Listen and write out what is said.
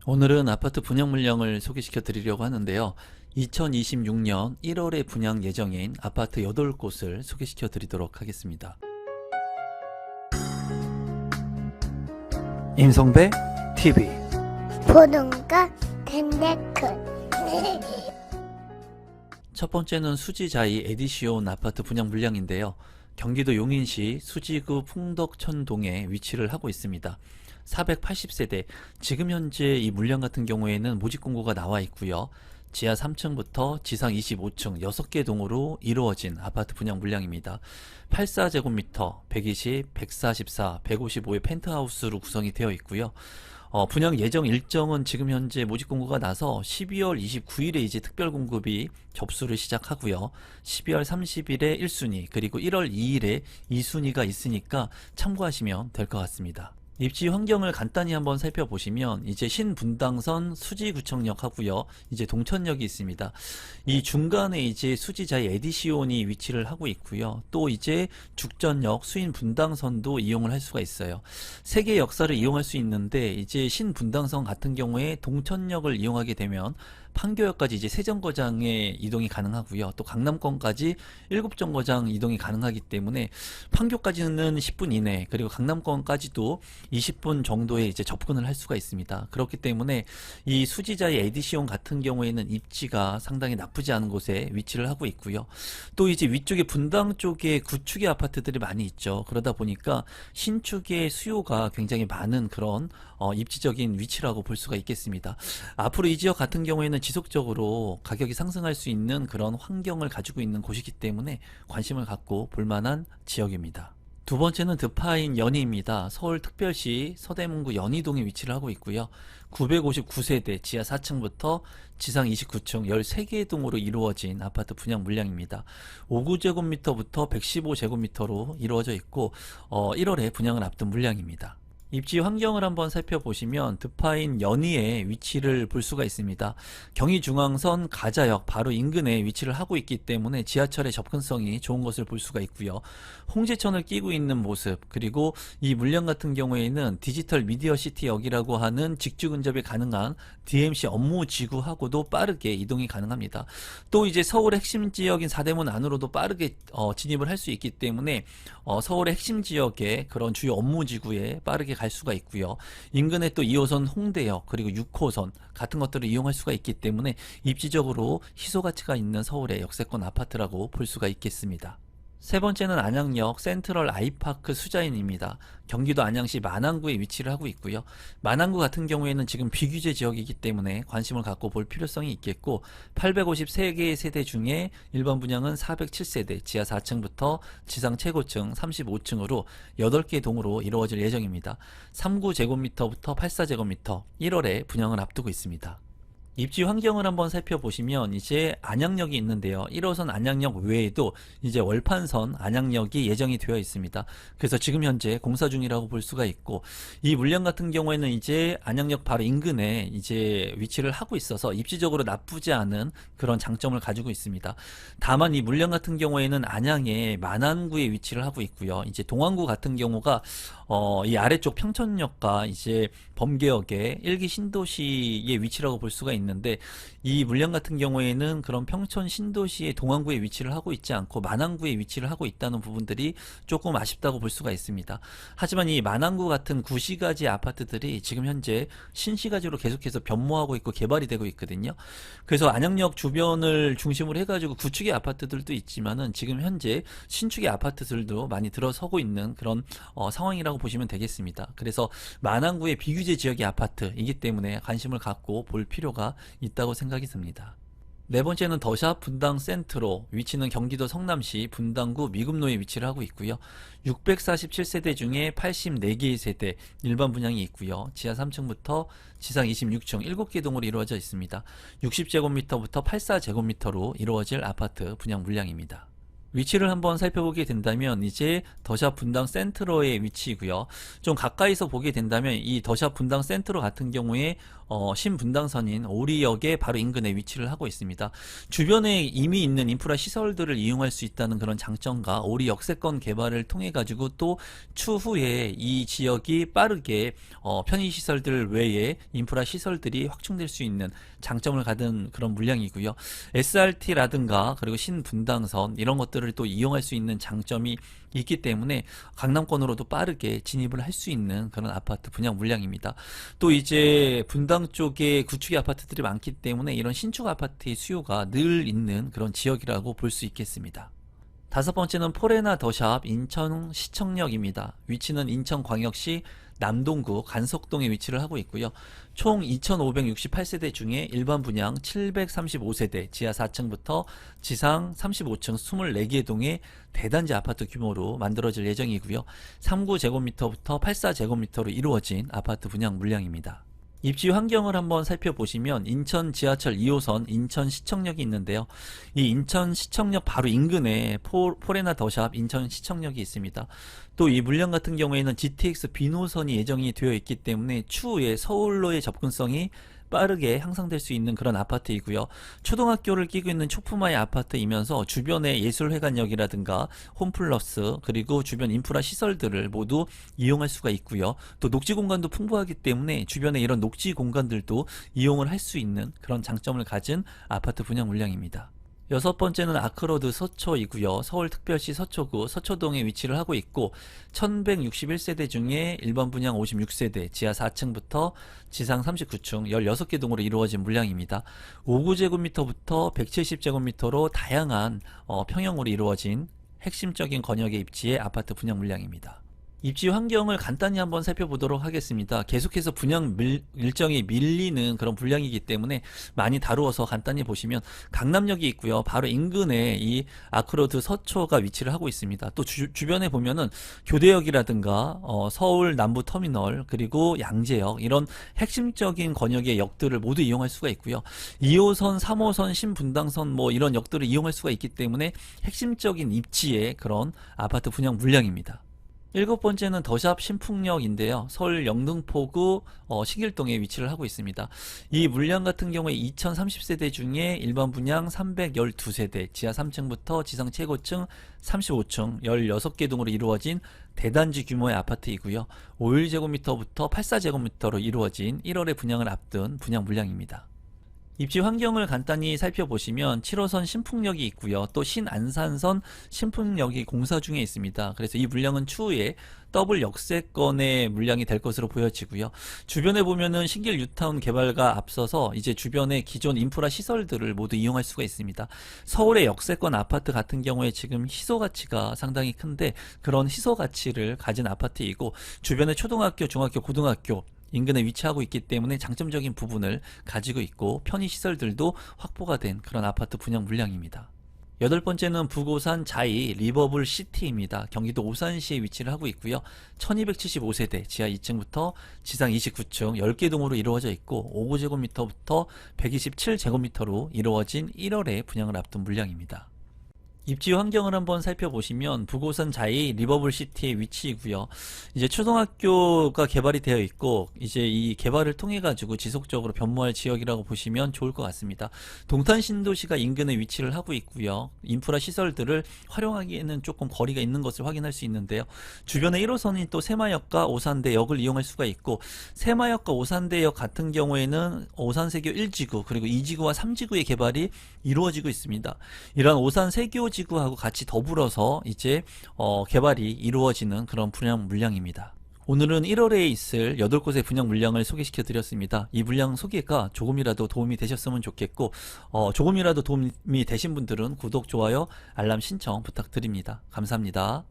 오늘은 아파트 분양 물량을 소개시켜 드리려고 하는데요. 2026년 1월에 분양 예정인 아파트 8곳을 소개시켜 드리도록 하겠습니다. 임성배 TV 보는 거 댄데크. 첫 번째는 수지자이 에디시온 아파트 분양 물량인데요. 경기도 용인시 수지구 풍덕천동에 위치를 하고 있습니다. 480세대, 지금 현재 이 물량 같은 경우에는 모집 공고가 나와 있고요. 지하 3층부터 지상 25층 6개 동으로 이루어진 아파트 분양 물량입니다. 84제곱미터, 120, 144, 155의 펜트하우스로 구성이 되어 있고요. 분양 예정 일정은 지금 현재 모집 공고가 나서 12월 29일에 이제 특별 공급이 접수를 시작하고요. 12월 30일에 1순위, 그리고 1월 2일에 2순위가 있으니까 참고하시면 될 것 같습니다. 입지 환경을 간단히 한번 살펴보시면 이제 신분당선 수지구청역 하고요. 이제 동천역이 있습니다. 이 중간에 이제 수지자의 에디시온이 위치를 하고 있고요. 또 이제 죽전역 수인분당선도 이용을 할 수가 있어요. 세 개의 역사를 이용할 수 있는데 이제 신분당선 같은 경우에 동천역을 이용하게 되면 판교역까지 이제 세정거장에 이동이 가능하고요. 또 강남권까지 7정거장 이동이 가능하기 때문에 판교까지는 10분 이내, 그리고 강남권까지도 20분 정도에 이제 접근을 할 수가 있습니다. 그렇기 때문에 이 수지자의 에디시온 같은 경우에는 입지가 상당히 나쁘지 않은 곳에 위치를 하고 있고요. 또 이제 위쪽에 분당 쪽에 구축의 아파트들이 많이 있죠. 그러다 보니까 신축의 수요가 굉장히 많은 그런 입지적인 위치라고 볼 수가 있겠습니다. 앞으로 이 지역 같은 경우에는 지속적으로 가격이 상승할 수 있는 그런 환경을 가지고 있는 곳이기 때문에 관심을 갖고 볼만한 지역입니다. 두 번째는 드파인 연희입니다. 서울특별시 서대문구 연희동에 위치를 하고 있고요. 959세대 지하 4층부터 지상 29층 13개 동으로 이루어진 아파트 분양 물량입니다. 59제곱미터부터 115제곱미터로 이루어져 있고 1월에 분양을 앞둔 물량입니다. 입지 환경을 한번 살펴보시면 드파인 연희의 위치를 볼 수가 있습니다. 경의중앙선 가자역 바로 인근에 위치를 하고 있기 때문에 지하철의 접근성이 좋은 것을 볼 수가 있고요. 홍제천을 끼고 있는 모습, 그리고 이 물량 같은 경우에는 디지털 미디어 시티역이라고 하는 직주 근접이 가능한 DMC 업무 지구하고도 빠르게 이동이 가능합니다. 또 이제 서울의 핵심 지역인 사대문 안으로도 빠르게 진입을 할 수 있기 때문에 서울의 핵심 지역의 그런 주요 업무 지구에 빠르게 갈 수가 있고요. 인근에 또 2호선 홍대역, 그리고 6호선 같은 것들을 이용할 수가 있기 때문에 입지적으로 희소 가치가 있는 서울의 역세권 아파트라고 볼 수가 있겠습니다. 세 번째는 안양역 센트럴 아이파크 수자인입니다. 경기도 안양시 만안구에 위치를 하고 있고요. 만안구 같은 경우에는 지금 비규제 지역이기 때문에 관심을 갖고 볼 필요성이 있겠고, 853개의 세대 중에 일반 분양은 407세대 지하 4층부터 지상 최고층 35층으로 8개 동으로 이루어질 예정입니다. 39제곱미터부터 84제곱미터 1월에 분양을 앞두고 있습니다. 입지 환경을 한번 살펴보시면 이제 안양역이 있는데요. 1호선 안양역 외에도 이제 월판선 안양역이 예정이 되어 있습니다. 그래서 지금 현재 공사 중이라고 볼 수가 있고, 이 물량 같은 경우에는 이제 안양역 바로 인근에 이제 위치를 하고 있어서 입지적으로 나쁘지 않은 그런 장점을 가지고 있습니다. 다만 이 물량 같은 경우에는 안양의 만안구에 위치를 하고 있고요. 이제 동안구 같은 경우가 이 아래쪽 평천역과 이제 범계역의 1기 신도시의 위치라고 볼 수가 있는데, 이 물량 같은 경우에는 그런 평촌 신도시의 동안구에 위치를 하고 있지 않고 만안구에 위치를 하고 있다는 부분들이 조금 아쉽다고 볼 수가 있습니다. 하지만 이 만안구 같은 구시가지 아파트들이 지금 현재 신시가지로 계속해서 변모하고 있고 개발이 되고 있거든요. 그래서 안양역 주변을 중심으로 해가지고 구축의 아파트들도 있지만은 지금 현재 신축의 아파트들도 많이 들어서고 있는 그런 상황이라고 보시면 되겠습니다. 그래서 만안구의 비규제 지역의 아파트이기 때문에 관심을 갖고 볼 필요가 있다고 생각이 듭니다. 네 번째는 더샵 분당 센트로, 위치는 경기도 성남시 분당구 미금로에 위치를 하고 있고요. 647세대 중에 84개의 세대 일반 분양이 있고요. 지하 3층부터 지상 26층 7개 동으로 이루어져 있습니다. 60제곱미터부터 84제곱미터로 이루어질 아파트 분양 물량입니다. 위치를 한번 살펴보게 된다면 이제 더샵 분당 센트로의 위치이고요. 좀 가까이서 보게 된다면 이 더샵 분당 센트로 같은 경우에 신분당선인 오리역의 바로 인근에 위치를 하고 있습니다. 주변에 이미 있는 인프라 시설들을 이용할 수 있다는 그런 장점과 오리 역세권 개발을 통해 가지고 또 추후에 이 지역이 빠르게 편의시설들 외에 인프라 시설들이 확충될 수 있는 장점을 가진 그런 물량이고요. SRT라든가 그리고 신분당선 이런 것들을 또 이용할 수 있는 장점이 있기 때문에 강남권으로도 빠르게 진입을 할 수 있는 그런 아파트 분양 물량입니다. 또 이제 분당 쪽에 구축의 아파트들이 많기 때문에 이런 신축 아파트의 수요가 늘 있는 그런 지역이라고 볼 수 있겠습니다. 다섯 번째는 포레나 더샵 인천시청역입니다. 위치는 인천광역시 남동구 간석동에 위치를 하고 있고요. 총 2568세대 중에 일반 분양 735세대, 지하 4층부터 지상 35층 24개 동의 대단지 아파트 규모로 만들어질 예정이고요. 39제곱미터부터 84제곱미터로 이루어진 아파트 분양 물량입니다. 입지 환경을 한번 살펴보시면 인천 지하철 2호선 인천시청역이 있는데요. 이 인천시청역 바로 인근에 포레나 더샵 인천시청역이 있습니다. 또 이 물량 같은 경우에는 GTX 비노선이 예정이 되어 있기 때문에 추후에 서울로의 접근성이 빠르게 향상될 수 있는 그런 아파트이고요. 초등학교를 끼고 있는 초품화의 아파트이면서 주변의 예술회관역이라든가 홈플러스 그리고 주변 인프라 시설들을 모두 이용할 수가 있고요. 또 녹지 공간도 풍부하기 때문에 주변에 이런 녹지 공간들도 이용을 할 수 있는 그런 장점을 가진 아파트 분양 물량입니다. 여섯 번째는 아크로드 서초이고요. 서울특별시 서초구 서초동에 위치를 하고 있고 1161세대 중에 일반 분양 56세대, 지하 4층부터 지상 39층 16개 동으로 이루어진 물량입니다. 59제곱미터부터 170제곱미터로 다양한 평형으로 이루어진 핵심적인 권역의 입지의 아파트 분양 물량입니다. 입지 환경을 간단히 한번 살펴보도록 하겠습니다. 계속해서 분양 일정이 밀리는 그런 분량이기 때문에 많이 다루어서 간단히 보시면 강남역이 있고요. 바로 인근에 이 아크로드 서초가 위치를 하고 있습니다. 또 주변에 보면은 교대역이라든가 서울 남부터미널 그리고 양재역 이런 핵심적인 권역의 역들을 모두 이용할 수가 있고요. 2호선, 3호선, 신분당선 뭐 이런 역들을 이용할 수가 있기 때문에 핵심적인 입지의 그런 아파트 분양 물량입니다. 일곱 번째는 더샵 신풍역인데요. 서울 영등포구 신길동에 위치를 하고 있습니다. 이 물량 같은 경우에 2030세대 중에 일반 분양 312세대, 지하 3층부터 지상 최고층 35층 16개 동으로 이루어진 대단지 규모의 아파트이고요. 51제곱미터부터 84제곱미터로 이루어진 1월에 분양을 앞둔 분양 물량입니다. 입지 환경을 간단히 살펴보시면 7호선 신풍역이 있고요. 또 신안산선 신풍역이 공사 중에 있습니다. 그래서 이 물량은 추후에 더블 역세권의 물량이 될 것으로 보여지고요. 주변에 보면은 신길 뉴타운 개발과 앞서서 이제 주변의 기존 인프라 시설들을 모두 이용할 수가 있습니다. 서울의 역세권 아파트 같은 경우에 지금 희소 가치가 상당히 큰데 그런 희소 가치를 가진 아파트이고 주변에 초등학교, 중학교, 고등학교 인근에 위치하고 있기 때문에 장점적인 부분을 가지고 있고 편의시설들도 확보가 된 그런 아파트 분양 물량입니다. 여덟 번째는 북오산 자이 리버블 시티입니다. 경기도 오산시에 위치를 하고 있고요. 1275세대, 지하 2층부터 지상 29층 10개 동으로 이루어져 있고 59제곱미터부터 127제곱미터로 이루어진 1월에 분양을 앞둔 물량입니다. 입지 환경을 한번 살펴보시면 북오산 자이 리버블시티의 위치이고요. 이제 초등학교가 개발이 되어 있고 이제 이 개발을 통해 가지고 지속적으로 변모할 지역이라고 보시면 좋을 것 같습니다. 동탄신도시가 인근에 위치를 하고 있고요. 인프라 시설들을 활용하기에는 조금 거리가 있는 것을 확인할 수 있는데요. 주변에 1호선이 또 새마역과 오산대역을 이용할 수가 있고 새마역과 오산대역 같은 경우에는 오산세교 1지구 그리고 2지구와 3지구의 개발이 이루어지고 있습니다. 이러한 오산세교 지구하고 같이 더불어서 이제 개발이 이루어지는 그런 분양 물량입니다. 오늘은 1월에 있을 8곳의 분양 물량을 소개시켜 드렸습니다. 이 물량 소개가 조금이라도 도움이 되셨으면 좋겠고 조금이라도 도움이 되신 분들은 구독, 좋아요, 알람 신청 부탁드립니다. 감사합니다.